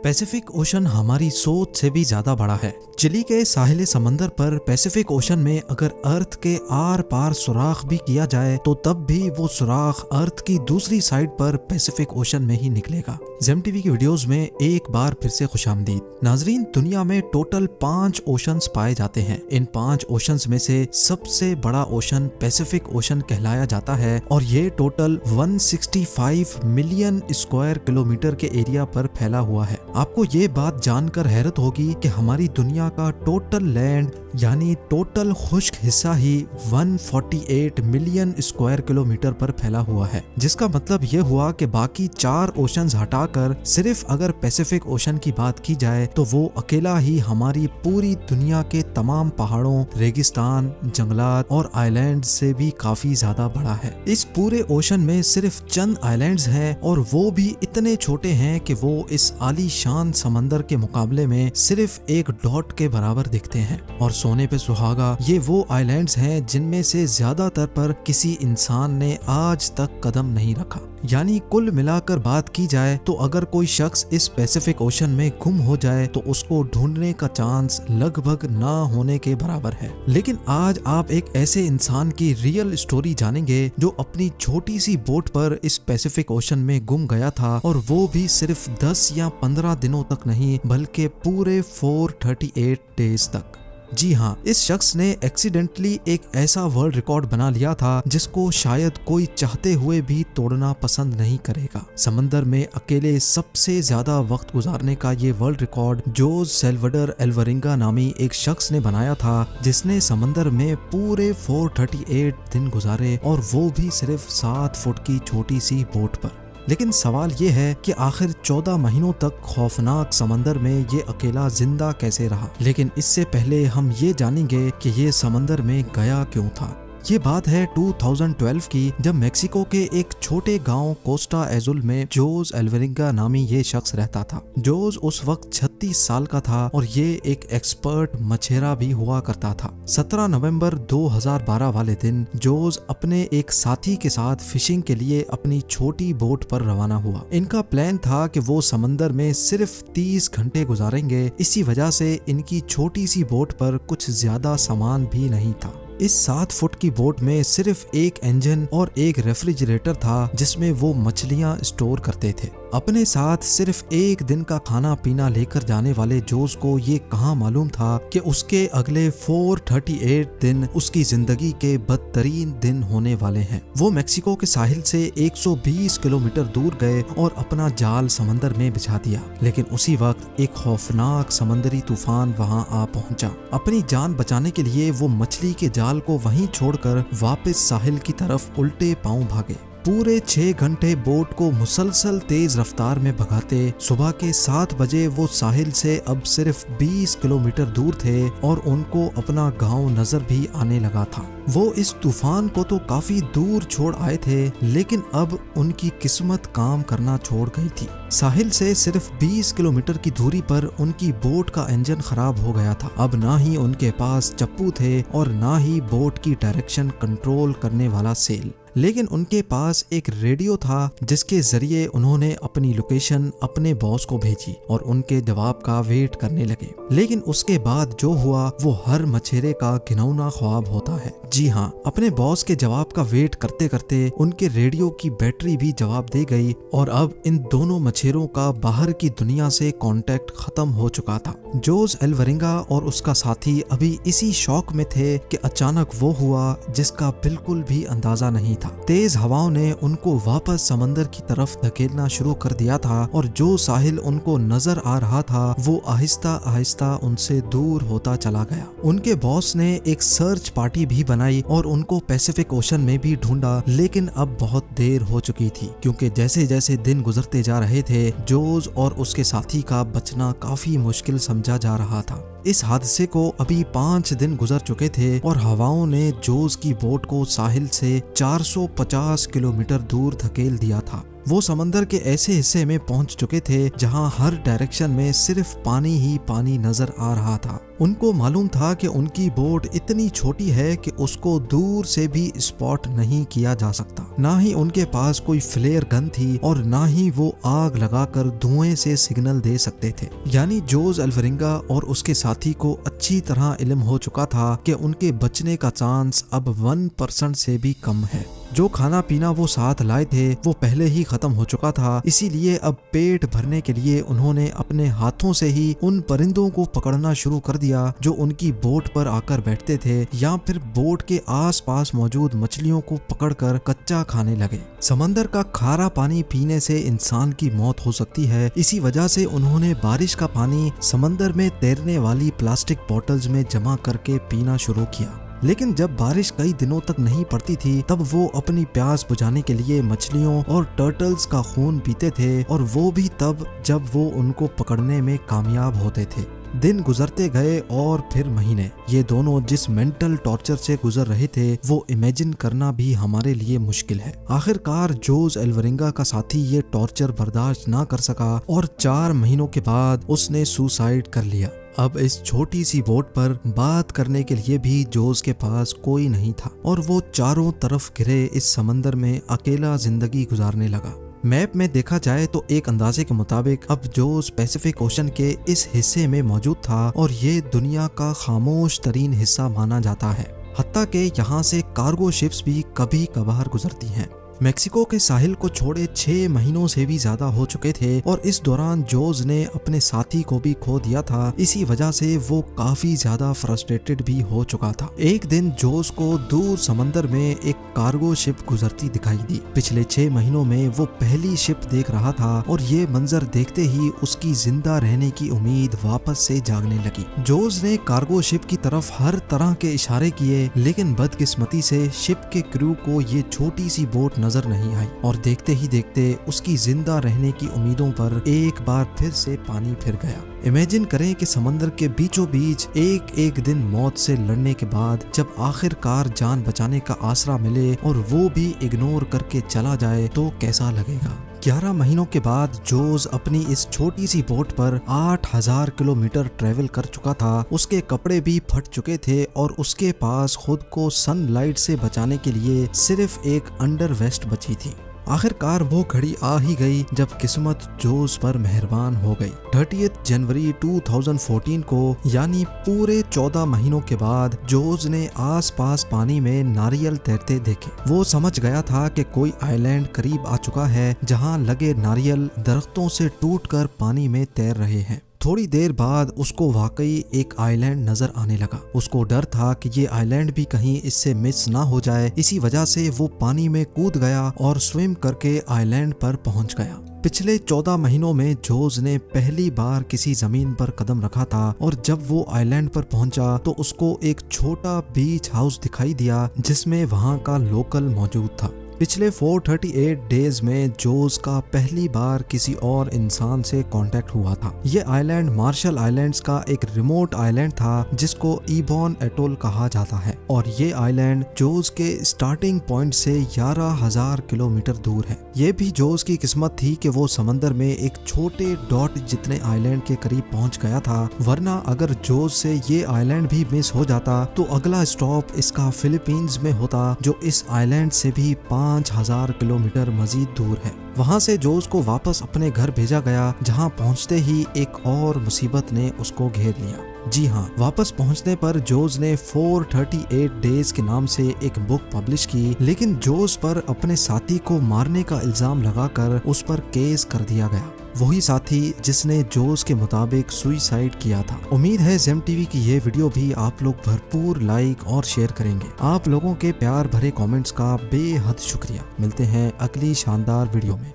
Pacific ocean हमारी सोच से भी ज्यादा बड़ा है। चिली के साहिल समंदर पर पैसिफिक ओशन में अगर अर्थ के आर पार सुराख भी किया जाए तो तब भी वो सुराख अर्थ की दूसरी साइड पर पैसिफिक ओशन में ही निकलेगा। जेम टीवी की वीडियोस में एक बार फिर से खुशामदीद। नाजरीन, दुनिया में टोटल 5 ओशंस पाए जाते हैं। इन 5 ओशंस में से सबसे बड़ा ओशन पैसिफिक ओशन कहलाया जाता है और ये टोटल 165 मिलियन स्क्वायर किलोमीटर के एरिया पर फैला हुआ है। आपको ये बात जानकर हैरत होगी कि हमारी दुनिया का टोटल लैंड यानी टोटल खुश्क हिस्सा ही 148 मिलियन स्क्वायर किलोमीटर पर फैला हुआ है, जिसका मतलब ये हुआ कि बाकी 4 ओशंस हटाकर सिर्फ अगर पैसिफिक ओशन की बात की जाए तो वो अकेला ही हमारी पूरी दुनिया के तमाम पहाड़ों, रेगिस्तान, जंगलात और आइलैंड से भी काफी ज्यादा बड़ा है। इस पूरे ओशन में सिर्फ चंद आइलैंड्स हैं और वो भी इतने छोटे हैं कि वो इस आलीशान समंदर के मुकाबले में सिर्फ एक डॉट के बराबर दिखते हैं। और सोने पे सुहागा, ये वो आइलैंड्स हैं जिनमें से ज्यादातर पर किसी इंसान ने आज तक कदम नहीं रखा। यानी कुल मिलाकर बात की जाए तो अगर कोई शख्स इस पैसिफिक ओशन में गुम हो जाए तो उसको ढूंढने का चांस लगभग ना होने के बराबर है। लेकिन आज आप एक ऐसे इंसान की रियल स्टोरी जानेंगे जो अपनी छोटी सी बोट पर इस पैसिफिक ओशन में गुम गया था, और वो भी सिर्फ 10 या 15 दिनों तक नहीं बल्कि पूरे 438 डेज तक। जी हाँ, इस शख्स ने एक्सीडेंटली एक ऐसा वर्ल्ड रिकॉर्ड बना लिया था जिसको शायद कोई चाहते हुए भी तोड़ना पसंद नहीं करेगा। समंदर में अकेले सबसे ज्यादा वक्त गुजारने का ये वर्ल्ड रिकॉर्ड जोज सेल्वडर एल्वरिंगा नामी एक शख्स ने बनाया था, जिसने समंदर में पूरे 438 दिन गुजारे और वो भी सिर्फ 7 फुट की छोटी सी बोट पर। लेकिन सवाल ये है कि आखिर 14 महीनों तक खौफनाक समंदर में ये अकेला जिंदा कैसे रहा। लेकिन इससे पहले हम ये जानेंगे कि ये समंदर में गया क्यों था। ये बात है 2012 की, जब मेक्सिको के एक छोटे गांव कोस्टा एजुल में जोज एल्वरिंगा नामी ये शख्स रहता था। जोज उस वक्त 36 साल का था और ये एक एक्सपर्ट मछेरा भी हुआ करता था। 17 नवंबर 2012 वाले दिन जोज अपने एक साथी के साथ फिशिंग के लिए अपनी छोटी बोट पर रवाना हुआ। इनका प्लान था कि वो समंदर में सिर्फ 30 घंटे गुजारेंगे। इसी वजह से इनकी छोटी सी बोट पर कुछ ज्यादा सामान भी नहीं था। इस 7 फुट की बोट में सिर्फ एक इंजन और एक रेफ्रिजरेटर था जिसमें वो मछलियां स्टोर करते थे। अपने साथ सिर्फ एक दिन का खाना पीना लेकर जाने वाले जोज को ये कहाँ मालूम था कि उसके अगले 438 दिन उसकी जिंदगी के बदतरीन दिन होने वाले हैं। वो मेक्सिको के साहिल से 120 किलोमीटर दूर गए और अपना जाल समंदर में बिछा दिया। लेकिन उसी वक्त एक खौफनाक समंदरी तूफान वहां आ पहुंचा। अपनी जान बचाने के लिए वो मछली के जाल को वहीं छोड़कर वापस साहिल की तरफ उल्टे पांव भागे। पूरे 6 घंटे बोट को मुसलसल तेज रफ्तार में भगाते सुबह के 7 बजे वो साहिल से अब सिर्फ 20 किलोमीटर दूर थे और उनको अपना गांव नजर भी आने लगा था। वो इस तूफान को तो काफी दूर छोड़ आए थे, लेकिन अब उनकी किस्मत काम करना छोड़ गई थी। साहिल से सिर्फ 20 किलोमीटर की दूरी पर उनकी बोट का इंजन खराब हो गया था। अब ना ही उनके पास चप्पू थे और ना ही बोट की डायरेक्शन कंट्रोल करने वाला सेल, लेकिन उनके पास एक रेडियो था जिसके जरिए उन्होंने अपनी लोकेशन अपने बॉस को भेजी और उनके जवाब का वेट करने लगे। लेकिन उसके बाद जो हुआ वो हर मछेरे का घिनौना ख्वाब होता है। जी हाँ, अपने बॉस के जवाब का वेट करते करते उनके रेडियो की बैटरी भी जवाब दे गई और अब इन दोनों मछेरों का बाहर की दुनिया से कांटेक्ट खत्म हो चुका था। जोज एल्वरिंगा और उसका साथी अभी इसी शौक में थे कि अचानक वो हुआ जिसका बिल्कुल भी अंदाजा नहीं था। तेज हवाओं ने उनको वापस समंदर की तरफ धकेलना शुरू कर दिया था और जो साहिल उनको नजर आ रहा था वो आहिस्ता आहिस्ता उनसे दूर होता चला गया। उनके बॉस ने एक सर्च पार्टी भी बनाई और उनको पैसिफिक ओशन में भी ढूंढा, लेकिन अब बहुत देर हो चुकी थी, क्योंकि जैसे जैसे दिन गुजरते जा रहे थे जोज और उसके साथी का बचना काफी मुश्किल समझा जा रहा था। इस हादसे को अभी 5 दिन गुजर चुके थे और हवाओं ने जोज की बोट को साहिल से 450 किलोमीटर दूर धकेल दिया था। वो समंदर के ऐसे हिस्से में पहुंच चुके थे जहां हर डायरेक्शन में सिर्फ पानी ही पानी नजर आ रहा था। उनको मालूम था कि उनकी बोट इतनी छोटी है कि उसको दूर से भी स्पॉट नहीं किया जा सकता। ना ही उनके पास कोई फ्लेयर गन थी और ना ही वो आग लगाकर धुएं से सिग्नल दे सकते थे। यानी जोस अल्वरिंगा और उसके साथी को अच्छी तरह इल्म हो चुका था कि उनके बचने का चांस अब 1% से भी कम है। जो खाना पीना वो साथ लाए थे वो पहले ही खत्म हो चुका था, इसीलिए अब पेट भरने के लिए उन्होंने अपने हाथों से ही उन परिंदों को पकड़ना शुरू कर दिया जो उनकी बोट पर आकर बैठते थे, या फिर बोट के आसपास मौजूद मछलियों को पकड़कर कच्चा खाने लगे। समंदर का खारा पानी पीने से इंसान की मौत हो सकती है, इसी वजह से उन्होंने बारिश का पानी समंदर में तैरने वाली प्लास्टिक बोतल्स में जमा करके पीना शुरू किया। लेकिन जब बारिश कई दिनों तक नहीं पड़ती थी तब वो अपनी प्यास बुझाने के लिए मछलियों और टर्टल्स का खून पीते थे, और वो भी तब जब वो उनको पकड़ने में कामयाब होते थे। दिन गुजरते गए और फिर महीने। ये दोनों जिस मेंटल टॉर्चर से गुजर रहे थे वो इमेजिन करना भी हमारे लिए मुश्किल है। आखिरकार जोस अल्वरिंगा का साथी ये टॉर्चर बर्दाश्त ना कर सका और 4 महीनों के बाद उसने सुसाइड कर लिया। अब इस छोटी सी बोट पर बात करने के लिए भी जोस के पास कोई नहीं था और वो चारों तरफ घिरे इस समंदर में अकेला जिंदगी गुजारने लगा। मैप में देखा जाए तो एक अंदाजे के मुताबिक अब जोस पैसिफिक ओशन के इस हिस्से में मौजूद था और ये दुनिया का खामोश तरीन हिस्सा माना जाता है। हत्ता के यहाँ से कार्गो शिप्स भी कभी कभार गुजरती हैं। मेक्सिको के साहिल को छोड़े 6 महीनों से भी ज्यादा हो चुके थे और इस दौरान जोस ने अपने साथी को भी खो दिया था। इसी वजह से वो काफी ज्यादा फ्रस्ट्रेटेड भी हो चुका था। एक दिन जोस को दूर समंदर में एक कार्गो शिप गुजरती दिखाई दी। पिछले 6 महीनों में वो पहली शिप देख रहा था और ये मंजर देखते ही उसकी जिंदा रहने की उम्मीद वापस से जागने लगी। जोस ने कार्गो शिप की तरफ हर तरह के इशारे किए, लेकिन बदकिस्मती से शिप के क्रू को ये छोटी सी बोट नजर नहीं आई और देखते ही देखते उसकी जिंदा रहने की उम्मीदों पर एक बार फिर से पानी फिर गया। इमेजिन करें कि समंदर के बीचों बीच एक दिन मौत से लड़ने के बाद जब आखिरकार जान बचाने का आसरा मिले और वो भी इग्नोर करके चला जाए तो कैसा लगेगा। 11 महीनों के बाद जोस अपनी इस छोटी सी बोट पर 8000 किलोमीटर ट्रेवल कर चुका था। उसके कपड़े भी फट चुके थे और उसके पास खुद को सनलाइट से बचाने के लिए सिर्फ एक अंडर वेस्ट बची थी। आखिरकार वो घड़ी आ ही गई जब किस्मत जोस पर मेहरबान हो गई। 30 जनवरी 2014 को यानी पूरे 14 महीनों के बाद जोस ने आसपास पानी में नारियल तैरते देखे। वो समझ गया था कि कोई आइलैंड करीब आ चुका है जहां लगे नारियल दरख्तों से टूटकर पानी में तैर रहे हैं। थोड़ी देर बाद उसको वाकई एक आइलैंड नजर आने लगा। उसको डर था कि ये आइलैंड भी कहीं इससे मिस ना हो जाए, इसी वजह से वो पानी में कूद गया और स्विम करके आइलैंड पर पहुंच गया। पिछले 14 महीनों में जोस ने पहली बार किसी जमीन पर कदम रखा था और जब वो आइलैंड पर पहुंचा तो उसको एक छोटा बीच हाउस दिखाई दिया जिसमें वहां का लोकल मौजूद था। पिछले 438 डेज में जोस का पहली बार किसी और इंसान से कांटेक्ट हुआ था। ये आइलैंड मार्शल आइलैंड्स का एक रिमोट आइलैंड था जिसको इबॉन एटोल कहा जाता है और ये आइलैंड जोस के स्टार्टिंग पॉइंट से 11,000 किलोमीटर दूर है। ये भी जोस की किस्मत थी कि वो समंदर में एक छोटे डॉट जितने आइलैंड के करीब पहुंच गया था, वरना अगर जोस से ये आइलैंड भी मिस हो जाता तो अगला स्टॉप इसका फिलीपींस में होता जो इस आइलैंड से भी 5,000 किलोमीटर मजीद दूर है। वहां से जोस को वापस अपने घर भेजा गया जहां पहुंचते ही एक और मुसीबत ने उसको घेर लिया। जी हाँ, वापस पहुंचने पर जोस ने 438 डेज के नाम से एक बुक पब्लिश की, लेकिन जोस पर अपने साथी को मारने का इल्जाम लगाकर उस पर केस कर दिया गया। वही साथी जिसने जोस के मुताबिक सुसाइड किया था। उम्मीद है जेम टीवी की ये वीडियो भी आप लोग भरपूर लाइक और शेयर करेंगे। आप लोगों के प्यार भरे कमेंट्स का बेहद शुक्रिया। मिलते हैं अगली शानदार वीडियो में।